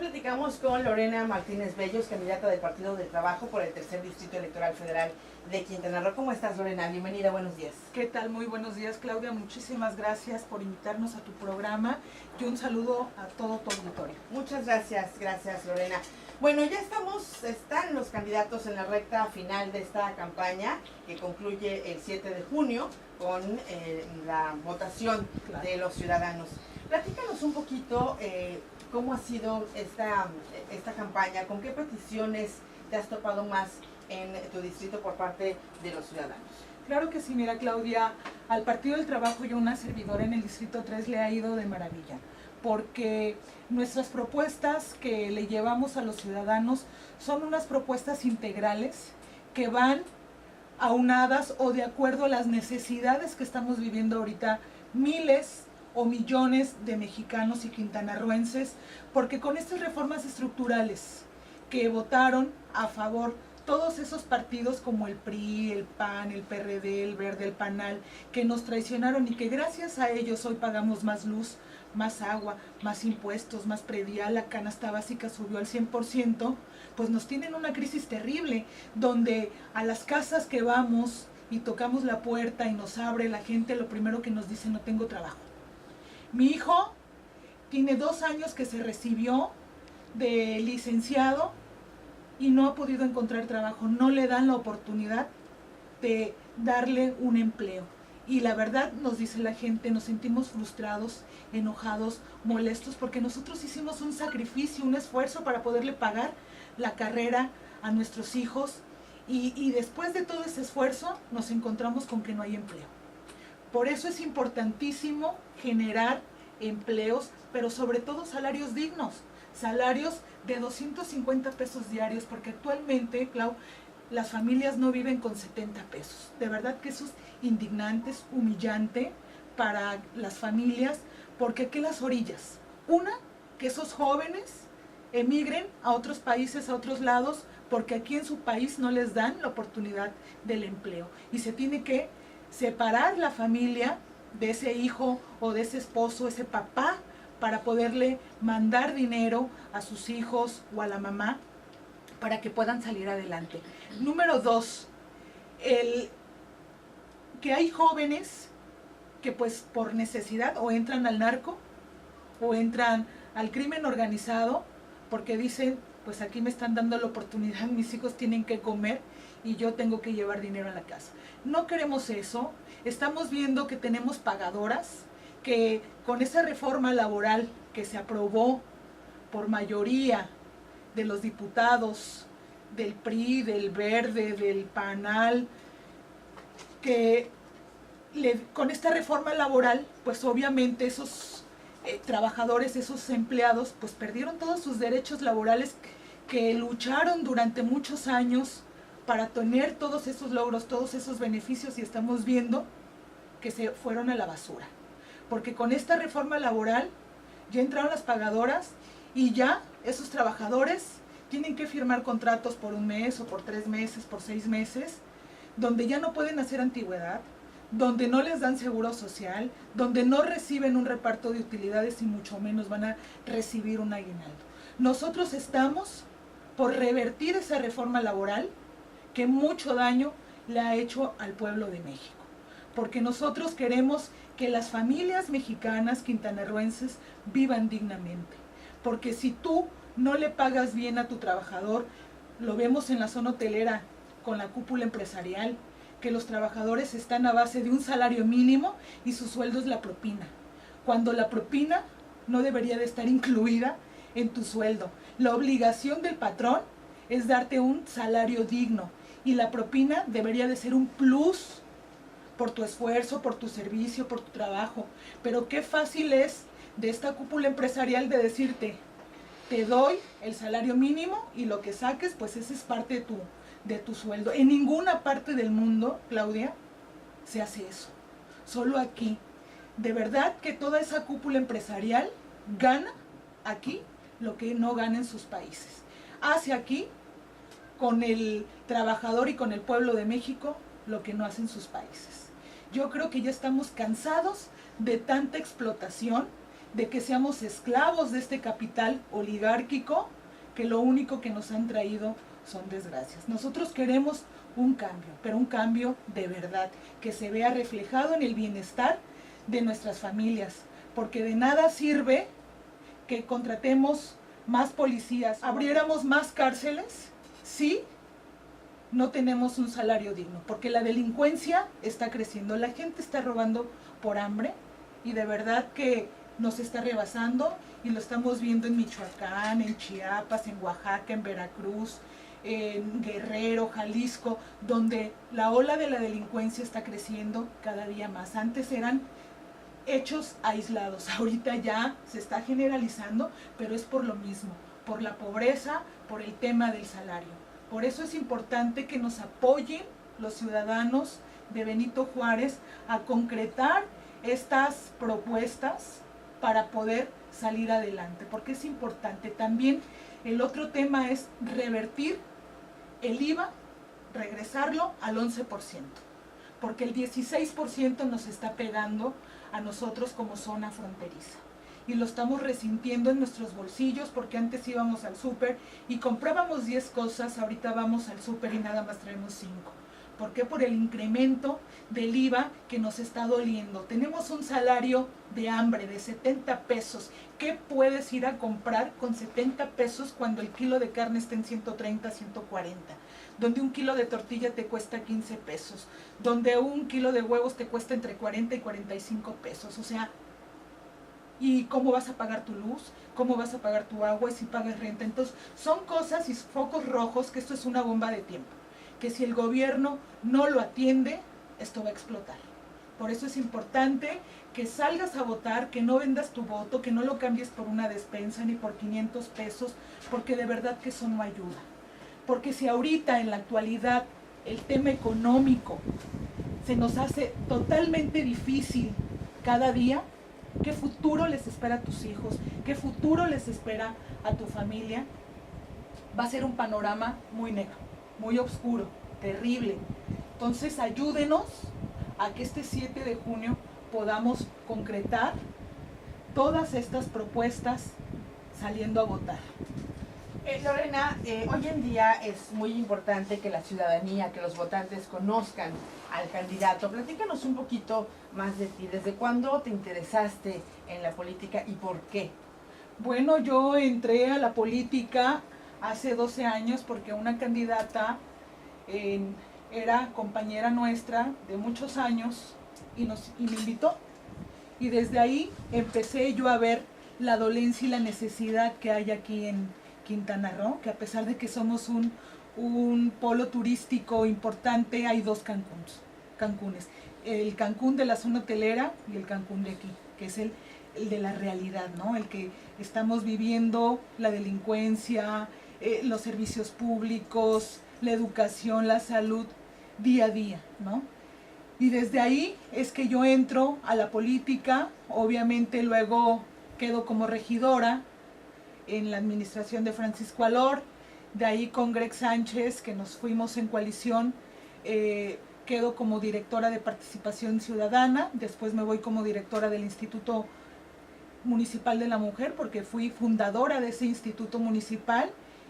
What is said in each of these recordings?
platicamos con Lorena Martínez Bellos, candidata del Partido del Trabajo por el tercer Distrito Electoral Federal de Quintana Roo. ¿Cómo estás, Lorena? Bienvenida, buenos días. ¿Qué tal? Muy buenos días, Claudia. Muchísimas gracias por invitarnos a tu programa y un saludo a todo tu auditorio. Muchas gracias, Lorena. Bueno, ya están los candidatos en la recta final de esta campaña que concluye el 7 de junio con la votación de los ciudadanos. Platícanos un poquito cómo ha sido esta campaña, con qué peticiones te has topado más en tu distrito por parte de los ciudadanos. Claro que sí, mira, Claudia, al Partido del Trabajo y a una servidora en el Distrito 3 le ha ido de maravilla, porque nuestras propuestas que le llevamos a los ciudadanos son unas propuestas integrales que van aunadas o de acuerdo a las necesidades que estamos viviendo ahorita miles o millones de mexicanos y quintanarroenses, porque con estas reformas estructurales que votaron a favor todos esos partidos como el PRI, el PAN, el PRD, el Verde, el PANAL, que nos traicionaron y que gracias a ellos hoy pagamos más luz, más agua, más impuestos, más predial, la canasta básica subió al 100%, pues nos tienen una crisis terrible, donde a las casas que vamos y tocamos la puerta y nos abre la gente, lo primero que nos dice: no tengo trabajo. Mi hijo tiene 2 años que se recibió de licenciado y no ha podido encontrar trabajo, no le dan la oportunidad de darle un empleo. Y la verdad, nos dice la gente, nos sentimos frustrados, enojados, molestos, porque nosotros hicimos un sacrificio, un esfuerzo para poderle pagar la carrera a nuestros hijos y después de todo ese esfuerzo nos encontramos con que no hay empleo. Por eso es importantísimo generar empleos, pero sobre todo salarios dignos, salarios de 250 pesos diarios, porque actualmente, Clau, las familias no viven con 70 pesos. De verdad que eso es indignante, es humillante para las familias, porque aquí las orillas, una, que esos jóvenes emigren a otros países, a otros lados, porque aquí en su país no les dan la oportunidad del empleo. Y se tiene que separar la familia de ese hijo o de ese esposo, ese papá, para poderle mandar dinero a sus hijos o a la mamá para que puedan salir adelante. Número 2, que hay jóvenes que pues por necesidad o entran al narco o entran al crimen organizado porque dicen: pues aquí me están dando la oportunidad, mis hijos tienen que comer y yo tengo que llevar dinero a la casa. No queremos eso. Estamos viendo que tenemos pagadoras, que con esa reforma laboral que se aprobó por mayoría de los diputados del PRI, del Verde, del PANAL, que con esta reforma laboral, pues obviamente esos trabajadores, esos empleados, pues perdieron todos sus derechos laborales que lucharon durante muchos años para tener todos esos logros, todos esos beneficios, y estamos viendo que se fueron a la basura. Porque con esta reforma laboral ya entraron las pagadoras y ya esos trabajadores tienen que firmar contratos por 1 mes o por 3 meses, por 6 meses, donde ya no pueden hacer antigüedad, donde no les dan seguro social, donde no reciben un reparto de utilidades y mucho menos van a recibir un aguinaldo. Nosotros estamos por revertir esa reforma laboral que mucho daño le ha hecho al pueblo de México, porque nosotros queremos que las familias mexicanas, quintanarroenses, vivan dignamente, porque si tú no le pagas bien a tu trabajador, lo vemos en la zona hotelera con la cúpula empresarial, que los trabajadores están a base de un salario mínimo y su sueldo es la propina, cuando la propina no debería de estar incluida en tu sueldo. La obligación del patrón es darte un salario digno y la propina debería de ser un plus por tu esfuerzo, por tu servicio, por tu trabajo. Pero qué fácil es de esta cúpula empresarial de decirte: te doy el salario mínimo y lo que saques, pues ese es parte de tu sueldo. En ninguna parte del mundo, Claudia, se hace eso. Solo aquí. De verdad que toda esa cúpula empresarial gana aquí lo que no gana en sus países. Hace aquí con el trabajador y con el pueblo de México lo que no hacen sus países. Yo creo que ya estamos cansados de tanta explotación, de que seamos esclavos de este capital oligárquico que lo único que nos han traído son desgracias. Nosotros queremos un cambio, pero un cambio de verdad, que se vea reflejado en el bienestar de nuestras familias, porque de nada sirve que contratemos más policías, abriéramos más cárceles, si no tenemos un salario digno, porque la delincuencia está creciendo, la gente está robando por hambre y de verdad que nos está rebasando y lo estamos viendo en Michoacán, en Chiapas, en Oaxaca, en Veracruz, en Guerrero, Jalisco, donde la ola de la delincuencia está creciendo cada día más. Antes eran hechos aislados, ahorita ya se está generalizando, pero es por lo mismo, por la pobreza, por el tema del salario. Por eso es importante que nos apoyen los ciudadanos de Benito Juárez a concretar estas propuestas para poder salir adelante, porque es importante. También el otro tema es revertir el IVA, regresarlo al 11%, porque el 16% nos está pegando a nosotros como zona fronteriza. Y lo estamos resintiendo en nuestros bolsillos, porque antes íbamos al súper y comprábamos 10 cosas, ahorita vamos al súper y nada más traemos 5. ¿Por qué? Por el incremento del IVA que nos está doliendo. Tenemos un salario de hambre de 70 pesos. ¿Qué puedes ir a comprar con 70 pesos cuando el kilo de carne está en 130, 140? Donde un kilo de tortilla te cuesta 15 pesos. Donde un kilo de huevos te cuesta entre 40 y 45 pesos. O sea, ¿y cómo vas a pagar tu luz? ¿Cómo vas a pagar tu agua? ¿Y si pagas renta? Entonces, son cosas y focos rojos que esto es una bomba de tiempo. Que si el gobierno no lo atiende, esto va a explotar. Por eso es importante que salgas a votar, que no vendas tu voto, que no lo cambies por una despensa ni por 500 pesos, porque de verdad que eso no ayuda. Porque si ahorita en la actualidad el tema económico se nos hace totalmente difícil cada día, ¿qué futuro les espera a tus hijos? ¿Qué futuro les espera a tu familia? Va a ser un panorama muy negro, muy oscuro, terrible. Entonces ayúdenos a que este 7 de junio podamos concretar todas estas propuestas saliendo a votar. Lorena, hoy en día es muy importante que la ciudadanía, que los votantes conozcan al candidato. Platícanos un poquito más de ti. ¿Desde cuándo te interesaste en la política y por qué? Bueno, yo entré a la política hace 12 años porque una candidata era compañera nuestra de muchos años y me invitó. Y desde ahí empecé yo a ver la dolencia y la necesidad que hay aquí en Quintana Roo, que a pesar de que somos un polo turístico importante, hay dos Cancunes. El Cancún de la zona hotelera y el Cancún de aquí, que es el de la realidad, ¿no? El que estamos viviendo la delincuencia, los servicios públicos, la educación, la salud, día a día, ¿no? Y desde ahí es que yo entro a la política, obviamente luego quedo como regidora en la administración de Francisco Alor, de ahí con Greg Sánchez, que nos fuimos en coalición, quedo como directora de Participación Ciudadana, después me voy como directora del Instituto Municipal de la Mujer, porque fui fundadora de ese instituto municipal,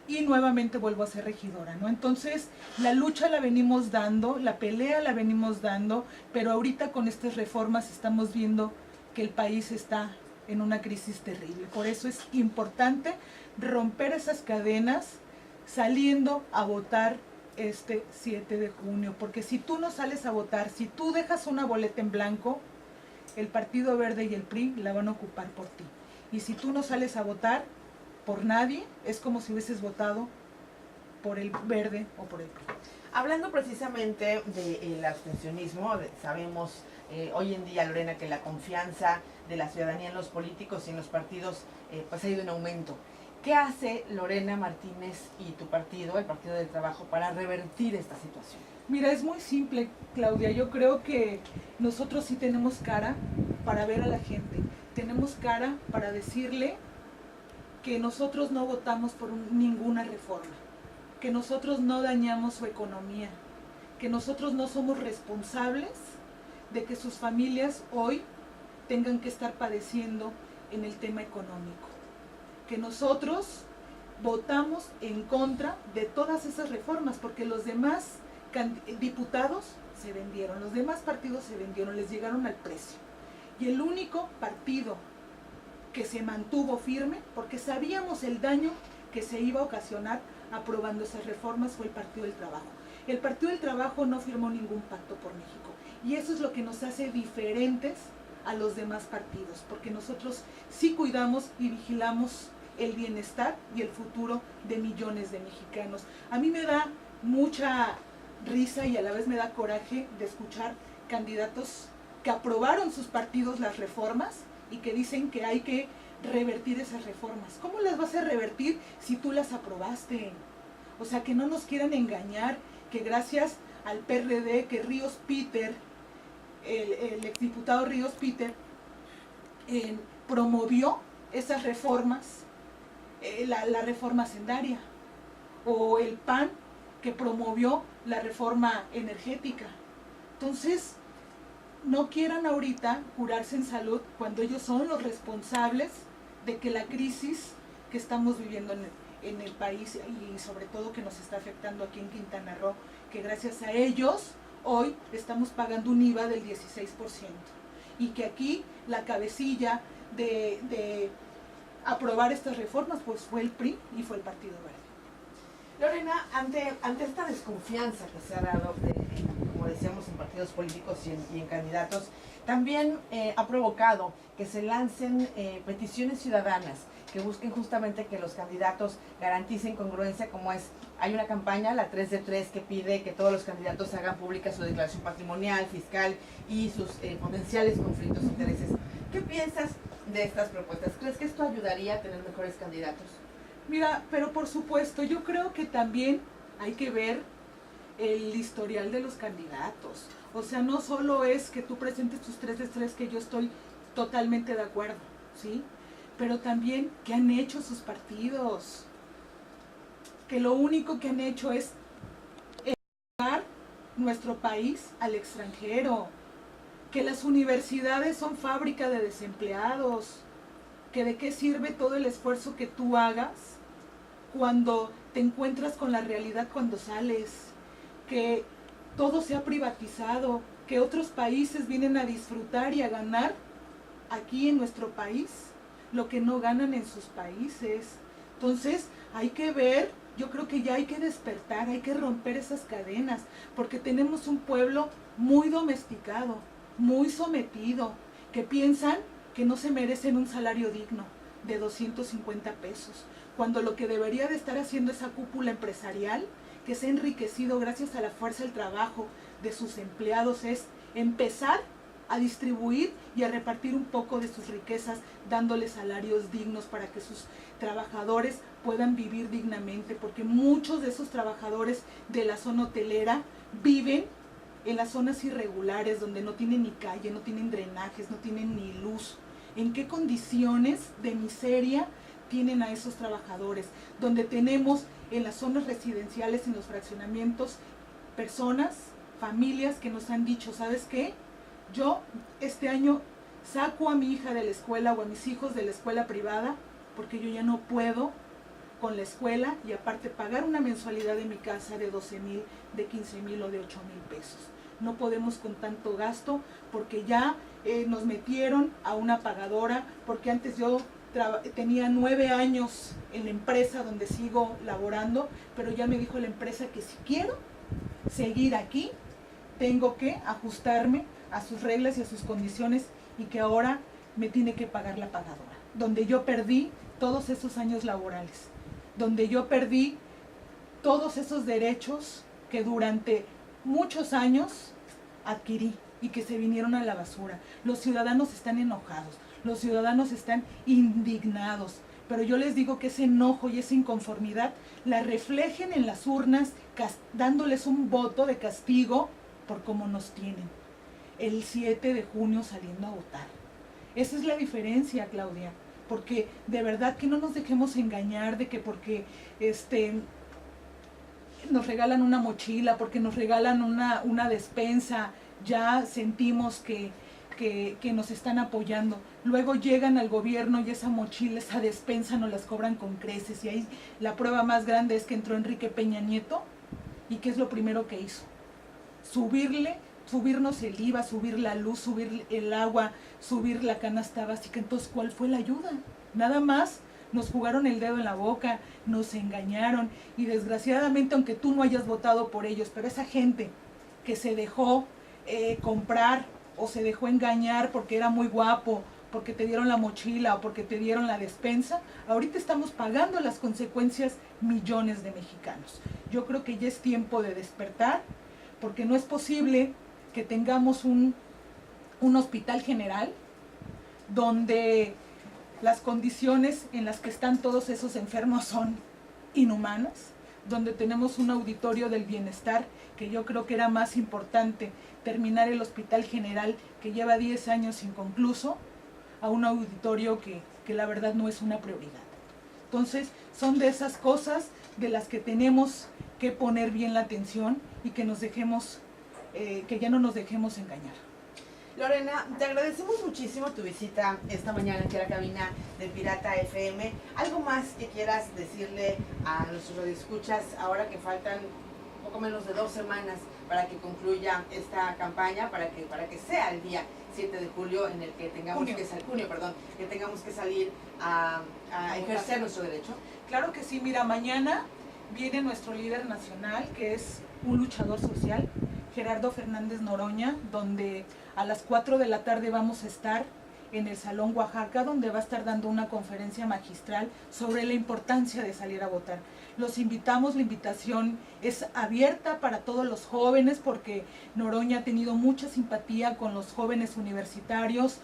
y nuevamente vuelvo a ser regidora, ¿no? Entonces, la lucha la venimos dando, la pelea la venimos dando, pero ahorita con estas reformas estamos viendo que el país está en una crisis terrible. Por eso es importante romper esas cadenas saliendo a votar este 7 de junio, porque si tú no sales a votar, si tú dejas una boleta en blanco, el Partido Verde y el PRI la van a ocupar por ti. Y si tú no sales a votar por nadie, es como si hubieses votado por el Verde o por el PRI. Hablando precisamente del abstencionismo, sabemos hoy en día, Lorena, que la confianza de la ciudadanía en los políticos y en los partidos pues ha ido en aumento. ¿Qué hace Lorena Martínez y tu partido, el Partido del Trabajo, para revertir esta situación? Mira, es muy simple, Claudia. Yo creo que nosotros sí tenemos cara para ver a la gente. Tenemos cara para decirle que nosotros no votamos por ninguna reforma, que nosotros no dañamos su economía, que nosotros no somos responsables de que sus familias hoy tengan que estar padeciendo en el tema económico, que nosotros votamos en contra de todas esas reformas, porque los demás diputados se vendieron, los demás partidos se vendieron, les llegaron al precio. Y el único partido que se mantuvo firme, porque sabíamos el daño que se iba a ocasionar aprobando esas reformas, fue el Partido del Trabajo. El Partido del Trabajo no firmó ningún pacto por México, y eso es lo que nos hace diferentes a los demás partidos, porque nosotros sí cuidamos y vigilamos el bienestar y el futuro de millones de mexicanos. A mí me da mucha risa y a la vez me da coraje de escuchar candidatos que aprobaron sus partidos las reformas y que dicen que hay que revertir esas reformas. ¿Cómo las vas a revertir si tú las aprobaste? O sea, que no nos quieran engañar, que gracias al PRD, que Ríos Peter, el exdiputado Ríos Peter, promovió esas reformas, la reforma hacendaria, o el PAN, que promovió la reforma energética. Entonces, no quieran ahorita curarse en salud cuando ellos son los responsables de que la crisis que estamos viviendo en el país, y sobre todo que nos está afectando aquí en Quintana Roo, que gracias a ellos hoy estamos pagando un IVA del 16%, y que aquí la cabecilla de aprobar estas reformas pues fue el PRI y fue el Partido Verde. Lorena, ante esta desconfianza que se ha dado, como decíamos, en partidos políticos y en candidatos, también ha provocado que se lancen peticiones ciudadanas que busquen justamente que los candidatos garanticen congruencia, como hay una campaña, la 3 de 3, que pide que todos los candidatos hagan pública su declaración patrimonial, fiscal y sus potenciales conflictos de intereses. ¿Qué piensas de estas propuestas? ¿Crees que esto ayudaría a tener mejores candidatos? Mira, pero por supuesto, yo creo que también hay que ver el historial de los candidatos. O sea, no solo es que tú presentes tus 3 de 3, que yo estoy totalmente de acuerdo, ¿sí? Pero también qué han hecho sus partidos, que lo único que han hecho es llevar nuestro país al extranjero, que las universidades son fábrica de desempleados, que de qué sirve todo el esfuerzo que tú hagas cuando te encuentras con la realidad cuando sales, que todo se ha privatizado, que otros países vienen a disfrutar y a ganar aquí en nuestro país lo que no ganan en sus países. Entonces hay que ver, yo creo que ya hay que despertar, hay que romper esas cadenas, porque tenemos un pueblo muy domesticado, muy sometido, que piensan que no se merecen un salario digno de 250 pesos, cuando lo que debería de estar haciendo esa cúpula empresarial, que se ha enriquecido gracias a la fuerza del trabajo de sus empleados, es empezar a distribuir y a repartir un poco de sus riquezas, dándoles salarios dignos para que sus trabajadores puedan vivir dignamente, porque muchos de esos trabajadores de la zona hotelera viven en las zonas irregulares, donde no tienen ni calle, no tienen drenajes, no tienen ni luz. ¿En qué condiciones de miseria tienen a esos trabajadores? Donde tenemos en las zonas residenciales, en los fraccionamientos, personas, familias que nos han dicho, ¿sabes qué? Yo este año saco a mi hija de la escuela o a mis hijos de la escuela privada porque yo ya no puedo con la escuela, y aparte pagar una mensualidad de mi casa de 12,000, de 15,000 o de 8,000 pesos. No podemos con tanto gasto porque ya nos metieron a una pagadora, porque antes yo tenía 9 años en la empresa donde sigo laborando, pero ya me dijo la empresa que si quiero seguir aquí, tengo que ajustarme a sus reglas y a sus condiciones, y que ahora me tiene que pagar la pagadora, donde yo perdí todos esos años laborales, donde yo perdí todos esos derechos que durante muchos años adquirí y que se vinieron a la basura. Los ciudadanos están enojados, los ciudadanos están indignados, pero yo les digo que ese enojo y esa inconformidad la reflejen en las urnas, dándoles un voto de castigo por cómo nos tienen el 7 de junio saliendo a votar. Esa es la diferencia, Claudia, porque de verdad que no nos dejemos engañar de que porque nos regalan una mochila, porque nos regalan una despensa, ya sentimos que que nos están apoyando. Luego llegan al gobierno y esa mochila, esa despensa nos las cobran con creces. Y ahí la prueba más grande es que entró Enrique Peña Nieto y ¿qué es lo primero que hizo? Subirnos el IVA, subir la luz, subir el agua, subir la canasta básica. Entonces, ¿cuál fue la ayuda? Nada más nos jugaron el dedo en la boca, nos engañaron y desgraciadamente, aunque tú no hayas votado por ellos, pero esa gente que se dejó comprar o se dejó engañar porque era muy guapo, porque te dieron la mochila o porque te dieron la despensa, ahorita estamos pagando las consecuencias millones de mexicanos. Yo creo que ya es tiempo de despertar, porque no es posible que tengamos un hospital general donde las condiciones en las que están todos esos enfermos son inhumanas, donde tenemos un auditorio del bienestar, que yo creo que era más importante terminar el hospital general que lleva 10 años inconcluso, a un auditorio que la verdad no es una prioridad. Entonces, son de esas cosas de las que tenemos que poner bien la atención y que nos dejemos, que ya no nos dejemos engañar. Lorena, te agradecemos muchísimo tu visita esta mañana aquí a la cabina del Pirata FM. ¿Algo más que quieras decirle a nuestros radioescuchas ahora que faltan poco menos de 2 semanas para que concluya esta campaña, para que sea el día 7 de julio en el que tengamos que tengamos que salir a ejercer nuestro derecho? Claro que sí, mira, mañana viene nuestro líder nacional, que es un luchador social, Gerardo Fernández Noroña, donde a las 4 de la tarde vamos a estar en el Salón Oaxaca, donde va a estar dando una conferencia magistral sobre la importancia de salir a votar. Los invitamos, la invitación es abierta para todos los jóvenes, porque Noroña ha tenido mucha simpatía con los jóvenes universitarios,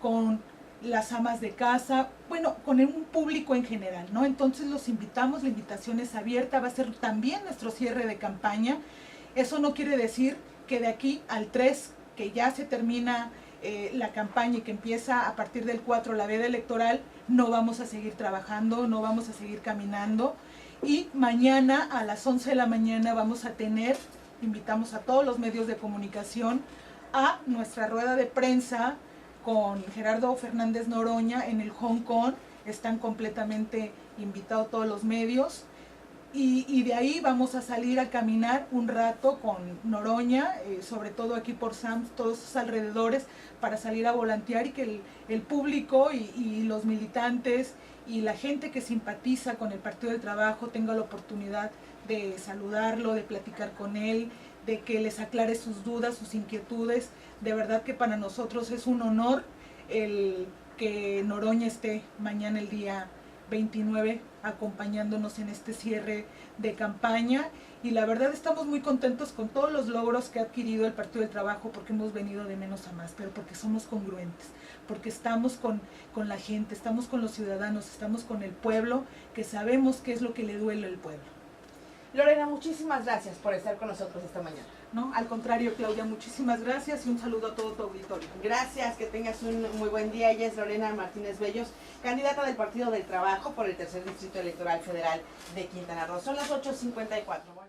con las amas de casa, bueno, con un público en general, ¿no? Entonces los invitamos, la invitación es abierta, va a ser también nuestro cierre de campaña. Eso no quiere decir que de aquí al 3, que ya se termina la campaña y que empieza a partir del 4 la veda electoral, no vamos a seguir trabajando, no vamos a seguir caminando. Y mañana a las 11 de la mañana vamos a tener, invitamos a todos los medios de comunicación a nuestra rueda de prensa con Gerardo Fernández Noroña en el Hong Kong. Están completamente invitados todos los medios. Y de ahí vamos a salir a caminar un rato con Noroña, sobre todo aquí por Sams, todos sus alrededores, para salir a volantear y que el público y los militantes y la gente que simpatiza con el Partido del Trabajo tenga la oportunidad de saludarlo, de platicar con él, de que les aclare sus dudas, sus inquietudes. De verdad que para nosotros es un honor el que Noroña esté mañana el día 29 acompañándonos en este cierre de campaña, y la verdad estamos muy contentos con todos los logros que ha adquirido el Partido del Trabajo, porque hemos venido de menos a más, pero porque somos congruentes, porque estamos con la gente, estamos con los ciudadanos, estamos con el pueblo, que sabemos qué es lo que le duele al pueblo. Lorena, muchísimas gracias por estar con nosotros esta mañana. No, al contrario, Claudia, muchísimas gracias y un saludo a todo tu auditorio. Gracias, que tengas un muy buen día. Ella es Lorena Martínez Bellos, candidata del Partido del Trabajo por el 3er Distrito Electoral Federal de Quintana Roo. Son las 8:54.